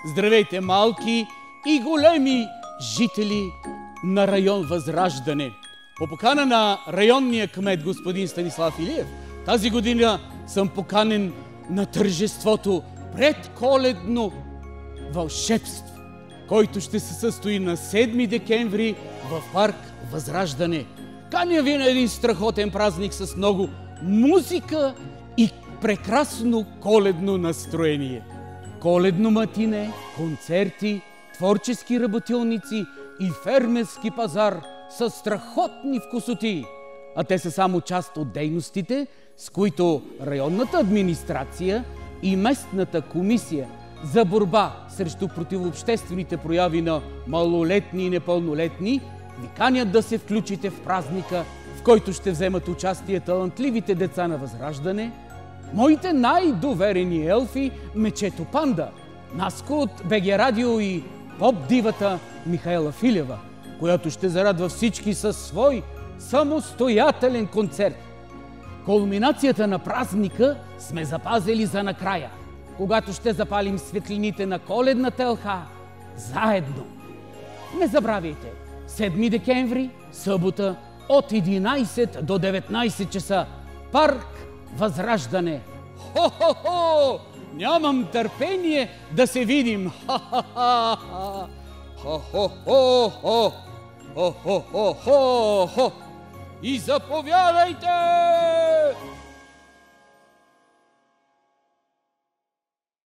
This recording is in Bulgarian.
Здравейте, малки и големи жители на район Възраждане. По покана на районния кмет господин Станислав Илиев, тази година съм поканен на тържеството предколедно вълшебство, който ще се състои на 7 декември в парк Възраждане. Каня ви на един страхотен празник с много музика и прекрасно коледно настроение. Коледно матине, концерти, творчески работилници и фермерски пазар с страхотни вкусоти. А те са само част от дейностите, с които районната администрация и местната комисия за борба срещу противообществените прояви на малолетни и непълнолетни ви канят да се включите в празника, в който ще вземат участие талантливите деца на Възраждане, моите най-доверени елфи Мечето Панда, Наско от БГ Радио и поп-дивата Михаела Филева, която ще зарадва всички със свой самостоятелен концерт. Кулминацията на празника сме запазили за накрая, когато ще запалим светлините на коледната елха заедно. Не забравяйте, 7 декември, събота, от 11 до 19 часа, парк Възраждане. Хо-хо-хо! Нямам търпение да се видим. Ха-ха-ха! Хо-хо-хо-хо! Хо-хо-хо-хо! И заповядайте!